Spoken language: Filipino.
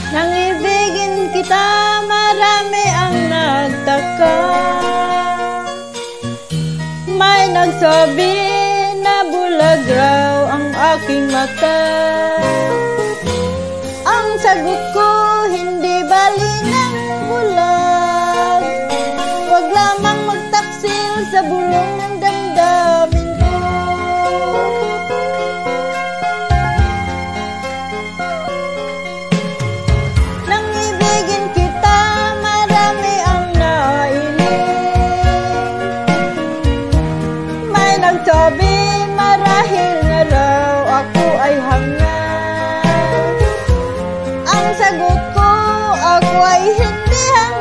Nang ibigin kita, marami ang nagtaka. May nagsabi na bulag raw ang aking mata. Ang sagot ko, hindi bali ng bulag. Huwag lamang magtaksil sa bulong ng damdamin ko. Nang ibigin kita, marami ang nailing. May nagsabi, marahil na raw ako ay hanga. Ang sagot ko, ako ay hindi hanga.